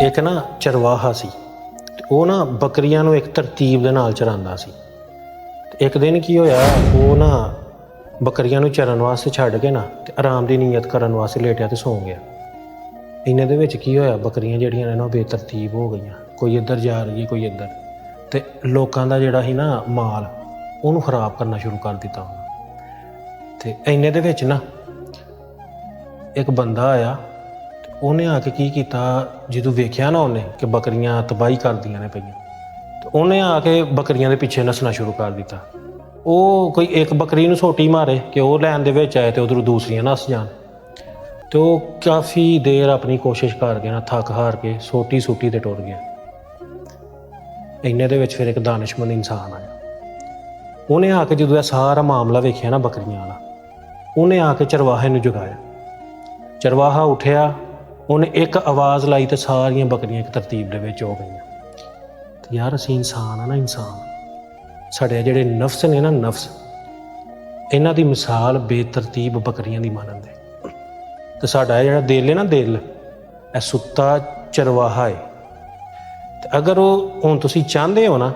एक ना चरवाहा सी वो ना बकरियां नूं एक तरतीब दे नाल चरांदा सी। एक दिन की होया वो ना बकरियां नूं चरन वास्ते छड्ड के ना ते आराम दी नीयत करन वास्ते लेटिया ते सौ गया। इन्ने दे विच की होया बकरियां जिहड़ियां ने ना बेतरतीब हो गईयां, कोई इधर जा रही है कोई इधर, ते लोकां दा जिहड़ा ही ना माल उहनूं खराब करना शुरू कर दिता उन्हें। ते इन्ने दे विच ना एक बंदा आया, उन्हें आके की कीता, जदों वेख्या ना उन्हें कि बकरियां तबाही करदियां ने पईयां, तो उन्हें आके बकरियां दे पिछे नस्सना शुरू कर दिता। वो कोई एक बकरी नूं सोटी मारे कि वो लैन दे विच आए तो उधरों दूसरियां नस जान। तो काफ़ी देर अपनी कोशिश करके ना थक हार के सोटी सूटी ते टुर गया। इन्ने दे विच फिर एक दानिशमंद इंसान आया, उन्हें आके जदों सारा मामला वेख्या ना बकरियां वाला, उन्हें आके चरवाहे नूं जगाया। चरवाहा उठिया, उन्हें एक आवाज़ लाई तो सारियां बकरियां एक तरतीब दे विच हो गईयां। तो यार असीं इंसान आ ना, इंसान साडे जिहड़े नफ्स ने ना नफ्स, इन्हां दी मिसाल बेतरतीब बकरियां दी मानन दे। तो साडा जिहड़ा दिल है ना, दिल ए सुत्ता चरवाहा है। ते अगर वो हुण तुसीं चाहते हो ना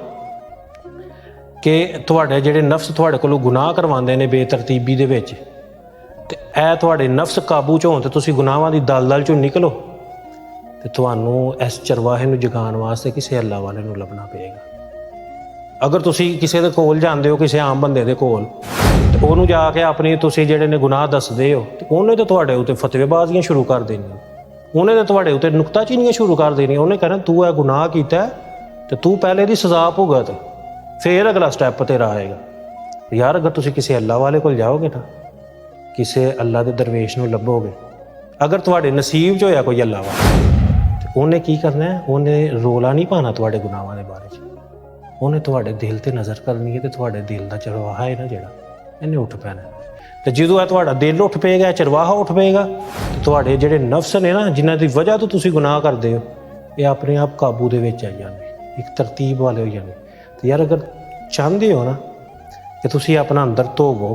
कि तुहाडे जिहड़े नफ्स तुहाडे कोलों गुनाह करवांदे ने बेतरतीबी दे विच, ते ऐ तुहाडे नफ्स काबू च होण ते तुसीं गुनाहां दी दलदल चों निकलो, ते तुहानूं इस चरवाहे नूं जगाउण वास्ते किसी अल्लाह वाले नूं लभना पेगा। अगर तुसीं किसी दे कोल जांदे हो, किसी आम बंदे दे कोल, ते ओनूं जाके अपने तुसीं जिहड़े ने गुनाह दसदे हो, ते उन्हें तो तुहाडे उत्ते फतवेबाजियां शुरू कर देनियां, उन्हें तो तुहाडे उत्ते नुक्ताचीनियां शुरू कर देनियां। उन्हें कहना तू ये गुनाह कीता ते तू पहले दी सज़ा भुगत, फिर अगला स्टैप तेरा आएगा। यार अगर तुसीं किसी अल्लाह वाले कोल जाओगे ना, किसी अल्लाह दे दरवेश नूं लभोगे, अगर तुहाडे नसीब च होया कोई अल्लाह वाला, ते उन्हें की करना है, उन्हें रोला नहीं पाना तुहाडे गुनाहां दे बारे च, उन्हें तुहाडे दिल ते नज़र करनी है, ते तुहाडे दिल दा चरवाहा है ना जिहड़ा, इन्हें उठ पैना। ते जदों तुहाडा दिल उठ पेगा, चरवाहा उठ पेगा, ते तुहाडे जिहड़े नफ्स ने ना जिन्हां दी वजह तो तुसीं गुनाह करदे हो, ये अपने आप काबू दे विच आ जाणे, एक तरतीब वाले हो जाणे। ते यार अगर चाहते हो ना कि तुसीं अपना अंदर धोवो,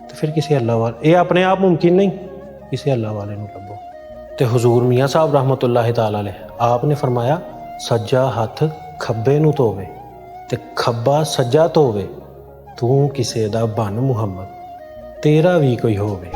तो फिर किसी अल्लाह वाले, ये अपने आप मुमकिन नहीं, किसी अल्लाह वाले नूं लभो। तो हुजूर मियाँ साहब रहमतुल्लाहि तआला अलैह आपने फरमाया, सज्जा हथ खब्बे नूं धोवे ते खब्बा सज्जा धोवे, तू किसी दा बन मुहम्मद, तेरा भी कोई होवे।